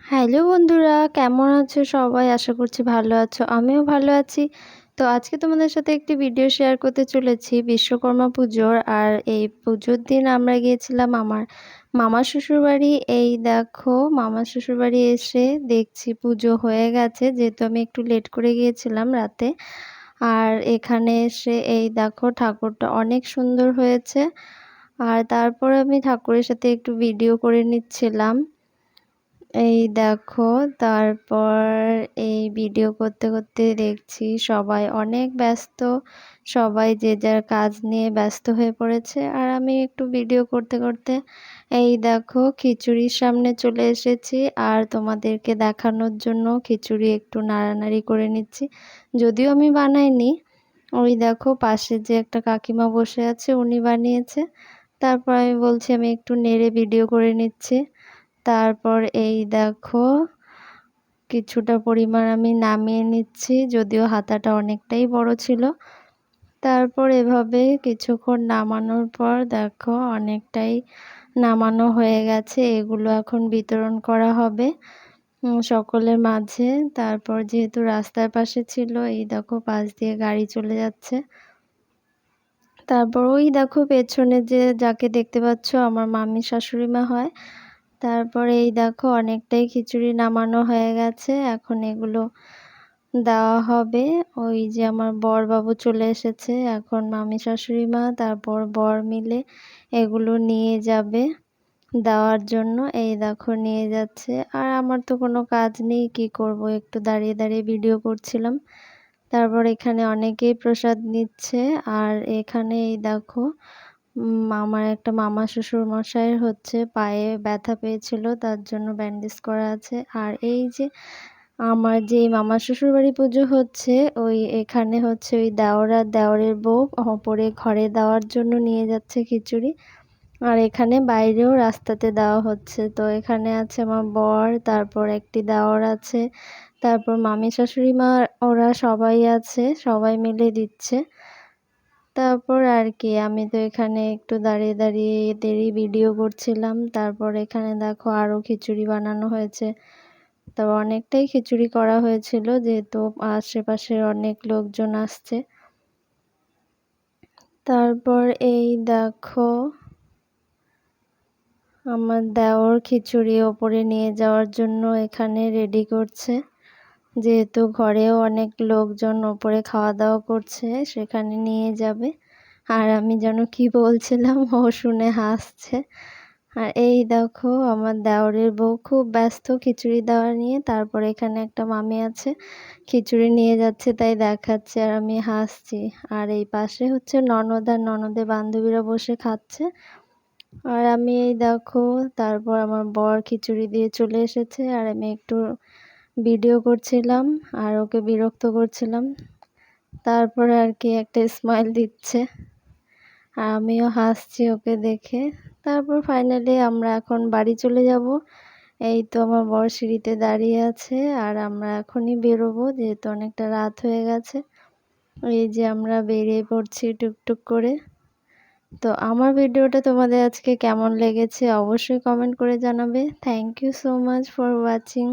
Hello বন্ধুরা, কেমন আছো সবাই? আশা করছি ভালো আছো। আমিও ভালো আছি। তো আজকে তোমাদের সাথে একটি ভিডিও শেয়ার করতে চলেছি বিশ্বকর্মা পুজোর। আর এই পুজোর দিন আমরা গিয়েছিলাম আমার মামার শ্বশুরবাড়ি। এই দেখো মামার শ্বশুরবাড়ি এসে দেখছি পুজো হয়ে গেছে, যেহেতু আমি একটু লেট করে গিয়েছিলাম রাতে। আর এখানে এসে এই দেখো ঠাকুরটা অনেক সুন্দর হয়েছে। আর তারপর আমি ঠাকুরের সাথে একটু ভিডিও করে নিচ্ছিলাম। এই দেখো তারপর এই ভিডিও করতে করতে দেখছি সবাই অনেক ব্যস্ত, সবাই যে যার কাজ নিয়ে ব্যস্ত হয়ে পড়েছে। আর আমি একটু ভিডিও করতে করতে এই দেখো খিচুড়ির সামনে চলে এসেছি। আর তোমাদেরকে দেখানোর জন্য খিচুড়ি একটু নাড়ানাড়ি করে নিচ্ছি, যদিও আমি বানাইনি। ওই দেখো পাশে যে একটা কাকিমা বসে আছে, উনি বানিয়েছে। তারপর আমি বলছি আমি একটু নেড়ে ভিডিও করে নিচ্ছি। তারপর এই দেখো কিছুটা পরিমাণ আমি নামিয়ে নিচ্ছি, যদিও হাতাটা অনেকটাই বড় ছিল। তারপর এভাবে কিছুক্ষণ নামানোর পর দেখো অনেকটাই নামানো হয়ে গেছে। এগুলো এখন বিতরণ করা হবে সকলের মাঝে। তারপর যেহেতু রাস্তার পাশে ছিল, এই দেখো পাশ দিয়ে গাড়ি চলে যাচ্ছে। তারপর ওই দেখো পেছনে যে যাকে দেখতে পাচ্ছ আমার মামি শাশুড়ি মা হয়। তারপরে এই দেখো অনেকটাই খিচুড়ি নামানো হয়ে গেছে, এখন এগুলো দেওয়া হবে। ওই যে আমার বরবাবু চলে এসেছে, এখন মামি শাশুড়ি মা তারপর বর মিলে এগুলো নিয়ে যাবে দেওয়ার জন্য। এই দেখো নিয়ে যাচ্ছে। আর আমার তো কোনো কাজ নেই, কি করব, একটু দাঁড়িয়ে দাঁড়িয়ে ভিডিও করছিলাম। তারপর এখানে অনেকেই প্রসাদ নিচ্ছে। আর এখানে এই দেখো আমার একটা মামা শ্বশুর মশাইয়ের হচ্ছে পায়ে ব্যথা পেয়েছিল, তার জন্য ব্যান্ডেজ করা আছে। আর এই যে আমার যে মামা শ্বশুর বাড়ি পুজো হচ্ছে, ওই এখানে হচ্ছে ওই দেওর আর দেওরের বউ ওপরে ঘরে দেওয়ার জন্য নিয়ে যাচ্ছে খিচুড়ি। আর এখানে বাইরেও রাস্তাতে দেওয়া হচ্ছে। তো এখানে আছে আমার বর, তারপর একটি দেওর আছে, তারপর মামি শাশুড়ি মা, ওরা সবাই আছে, সবাই মিলে দিচ্ছে। তারপর আর কি আমি তো এখানে একটু দাঁড়িয়ে দাঁড়িয়ে এদেরই ভিডিও করছিলাম। তারপর এখানে দেখো আরও খিচুড়ি বানানো হয়েছে। তবে অনেকটাই খিচুড়ি করা হয়েছিল, যেহেতু আশেপাশের অনেক লোকজন আসছে। তারপর এই দেখো আমার দেওর খিচুড়ি ওপরে নিয়ে যাওয়ার জন্য এখানে রেডি করছে, যেহেতু ঘরেও অনেক লোকজন ওপরে খাওয়া দাওয়া করছে, সেখানে নিয়ে যাবে। আর আমি যেন কি বলছিলাম ও শুনে হাসছে। আর এই দেখো আমার দেওরের বউ খুব ব্যস্ত খিচুড়ি দেওয়া নিয়ে। তারপর এখানে একটা মামি আছে, খিচুড়ি নিয়ে যাচ্ছে তাই দেখাচ্ছে, আর আমি হাসছি। আর এই পাশে হচ্ছে ননদ আর ননদের বান্ধবীরা বসে খাচ্ছে। আর আমি এই দেখো তারপর আমার বর খিচুড়ি দিয়ে চলে এসেছে, আর আমি একটু ভিডিও করছিলাম আর ওকে বিরক্ত করছিলাম। তারপরে আর কি একটা স্মাইল দিচ্ছে, আর আমিও হাসছি ওকে দেখে। তারপর ফাইনালি আমরা এখন বাড়ি চলে যাব। এই তো আমার বর সিঁড়িতে দাঁড়িয়ে আছে, আর আমরা এখনই বেরোবো, যেহেতু অনেকটা রাত হয়ে গেছে। এই যে আমরা বেরিয়ে পড়ছি টুকটুক করে। তো আমার ভিডিওটা তোমাদের আজকে কেমন লেগেছে অবশ্যই কমেন্ট করে জানাবে। Thank you so much for watching.